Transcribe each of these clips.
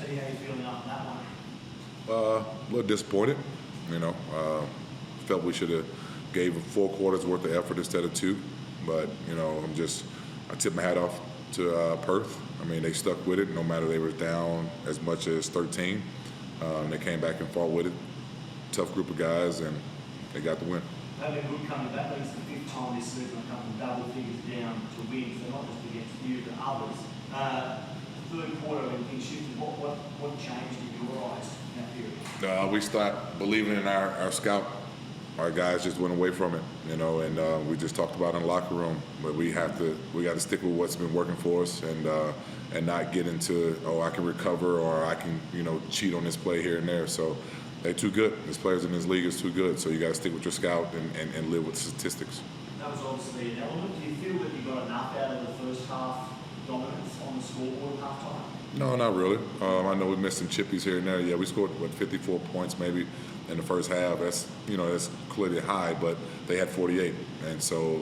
T, how you feeling after that one? A little disappointed, you know. Felt we should have gave 4 quarters worth of effort instead of 2. But, you know, I tip my hat off to Perth. I mean, they stuck with it no matter they were down as much as 13. They came back and fought with it. Tough group of guys, and they got the win. They've been good coming back. It's the 5th time this season they've come from double figures down to wins. They're not just against you, but others. Third quarter, when things shifted, what changed in your eyes in that period? We started believing in our scout. Our guys just went away from it, you know, and we just talked about it in the locker room. But we got to stick with what's been working for us, and not get into, oh, I can recover or I can, you know, cheat on this play here and there. So they're too good. These players in this league is too good. So you got to stick with your scout and live with statistics. That was obviously an element. Do you feel that you got enough out of the first half dominance on the scoreboard at halftime? No, not really. I know we missed some chippies here and there. Yeah, we scored 54 points maybe in the first half. That's clearly high, but they had 48, and so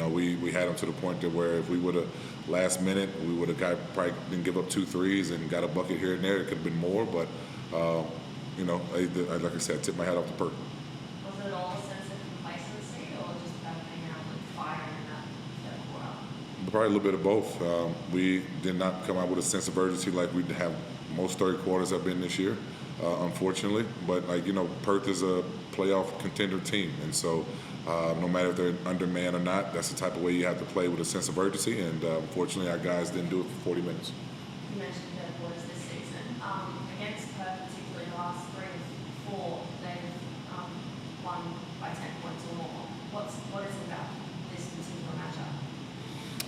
we had them to the point that where if we would have last minute, we would have probably didn't give up 2 threes and got a bucket here and there. It could have been more, but like I said, I tip my hat off to Perth. Was it all a sense of complacency, or just them hanging out with fire in that third quarter? Probably a little bit of both. We did not come out with a sense of urgency like we have most third quarters have been this year, unfortunately. But Perth is a playoff contender team, and so no matter if they're undermanned or not, that's the type of way you have to play with a sense of urgency. And unfortunately, our guys didn't do it for 40 minutes. You mentioned third quarters this season. Against Perth, particularly the last 3 or 4, they've won by 10 points or more. What is it about this particular matchup?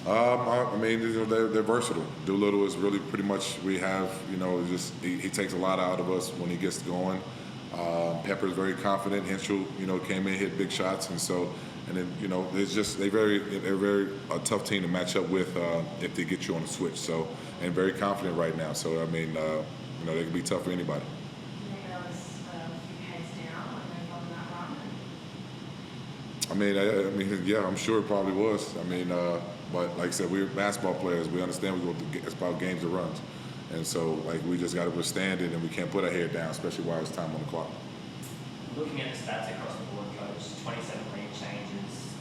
I mean, they're versatile. Doolittle is really pretty much, we have, he takes a lot out of us when he gets going. Pepper's very confident. Henschel, came in, hit big shots, and then, it's just they're very a tough team to match up with if they get you on the switch. So, and very confident right now. So, I mean, they can be tough for anybody. Do you think that was a few heads down when they got on that run? I mean, yeah, I'm sure it probably was. I mean, but like I said, we're basketball players. We understand it's about games and runs. And so, we just got to withstand it, and we can't put our head down, especially while it's time on the clock. Looking at the stats across the board, Coach, 27 lead changes,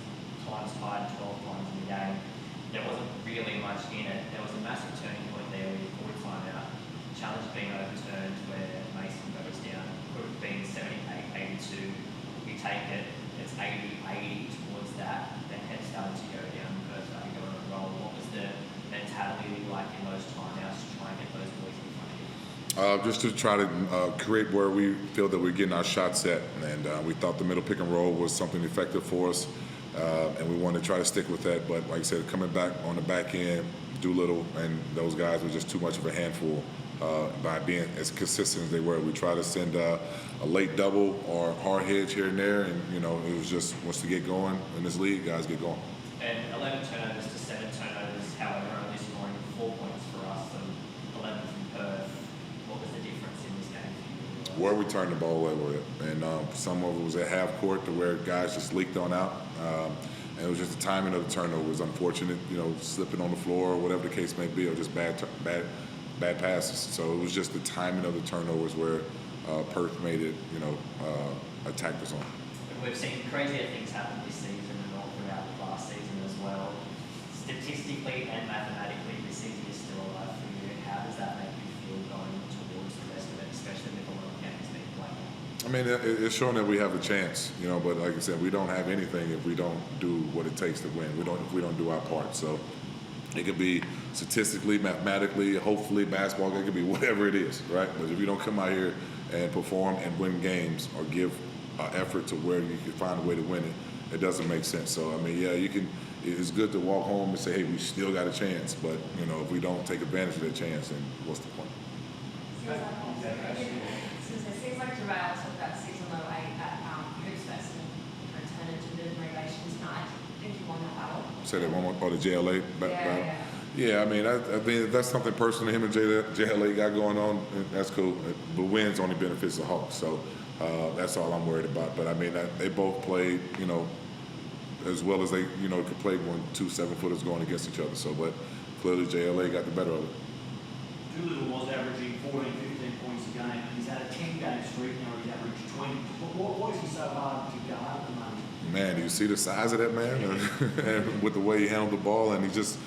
times tied 12 times in the game. There wasn't really much in it. There was a massive turning point there where you called timeout. Challenge being overturned where Mason goes down. Could have been 78-82. You take it, it's 80-80 towards that. Then head started to go down, first started going on a roll. What was the mentality like in those timeouts to try and get those boys in front of you? Just to try to create where we feel that we're getting our shot set, and we thought the middle pick and roll was something effective for us, and we wanted to try to stick with that. But like I said, coming back on the back end, Doolittle and those guys were just too much of a handful by being as consistent as they were. We tried to send a late double or hard hedge here and there, and it was just once to get going in this league, guys get going. And 11 turnovers to 7 turnovers, however, only scoring 4 points for us and 11 from Perth. What was the difference in this game for you? Where we turned the ball over, and some of it was at half court to where guys just leaked on out. And it was just the timing of the turnover was unfortunate, slipping on the floor or whatever the case may be, or just bad passes. So it was just the timing of the turnovers where Perth made it, attacked us on. We've seen crazier things happen this season and all throughout the last season as well. Statistically and mathematically, this season is still alive for you. How does that make you feel going towards the rest of it, especially with a lot of games being played? I mean, it's showing that we have a chance, but like I said, we don't have anything if we don't do what it takes to win. If we don't do our part. So it could be statistically, mathematically, hopefully basketball, it could be whatever it is, right? But if you don't come out here and perform and win games or give effort to where you can find a way to win it, it doesn't make sense. So, I mean, yeah, it's good to walk home and say, hey, we still got a chance. But, if we don't take advantage of that chance, then what's the point? It seems like JaVale took that season low 8 at Hoops Fest and turned it into a bit of motivation tonight. I think you won that battle. Say that one more part of JLA battle. Yeah, I mean, that's something personal him and JLA got going on. That's cool. But wins only benefits the Hawks. So that's all I'm worried about. But I mean, they both played, as well as they, could play when 2 7-footers going against each other. So, but clearly JLA got the better of it. Doolittle was averaging 14, 15 points a game, and he's had a 10-game streak now, he's averaged 20. What is he so hard to guard at the moment? Man, do you see the size of that man? And with the way he handled the ball, and he's just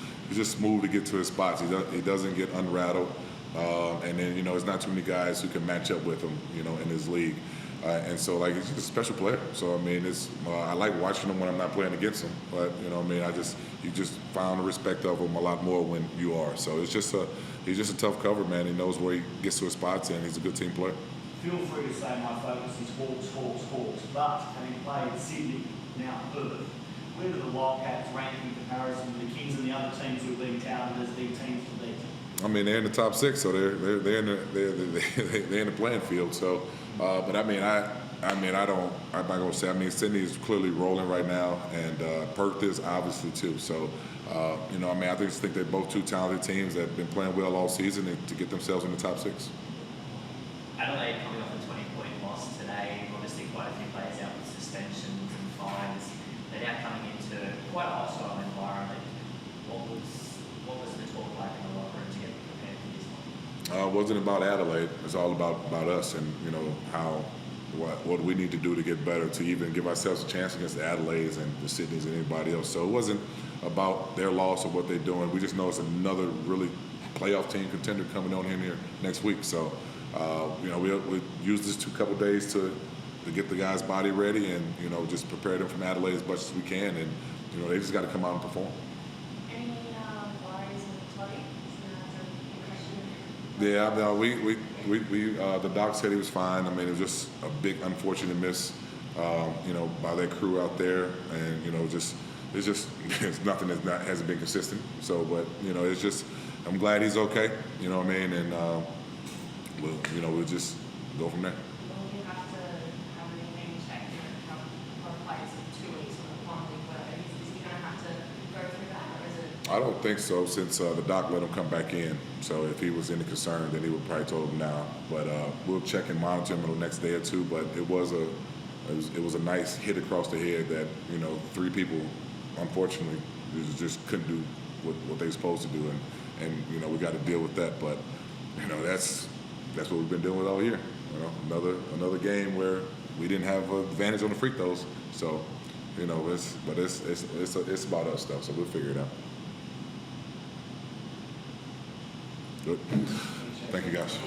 smooth to get to his spots. He doesn't get unrattled. And then, there's not too many guys who can match up with him, in this league. And so, like, he's just a special player. So, I mean, I like watching him when I'm not playing against him. But, you just found the respect of him a lot more when you are. So he's just a tough cover, man. He knows where he gets to his spots, and he's a good team player. Feel free to say my focus is Hawks, Hawks, Hawks. But having played Sydney, now Perth, where do the Wildcats rank in comparison to the Kings and the other teams who have been touted as big teams to beat? I mean, they're in the top 6, so they're in the playing field. So, but I'm not gonna say. I mean, Sydney is clearly rolling right now, and Perth is obviously too. So, I just think they're both two talented teams that have been playing well all season to get themselves in the top 6. Adelaide coming off a 20-point loss today. Obviously, quite a few players out with suspensions and fines. They're now coming into quite a hostile environment. What was the talk like in the locker room to get prepared for this one? It wasn't about Adelaide. It's all about us, and what we need to do to get better to even give ourselves a chance against the Adelaides and the Sydneys and anybody else. So it wasn't about their loss or what they're doing. We just know it's another really playoff team contender coming on in here next week. So we use this couple days to get the guys' body ready and just prepare them from Adelaide as much as we can, and they just got to come out and perform. Any worries with Toddy? Yeah, no, we the doc said he was fine. I mean, it was just a big unfortunate miss, by their crew out there, and it's nothing that hasn't been consistent. So, but it's just I'm glad he's okay. You know what I mean, and we'll just go from there. Will you have to have anything checked for players of 2 weeks on the one week where is he going to have to go through that, or is it? I don't think so, since the doc let him come back in. So if he was any concern, then he would probably told him now. But we'll check and monitor him in the next day or two. But it was a nice hit across the head that 3 people, unfortunately, just couldn't do what they were supposed to do, and we got to deal with that. But that's what we've been dealing with all year. Another game where we didn't have an advantage on the free throws. So it's about us stuff. So we'll figure it out. Good. Thank you, guys.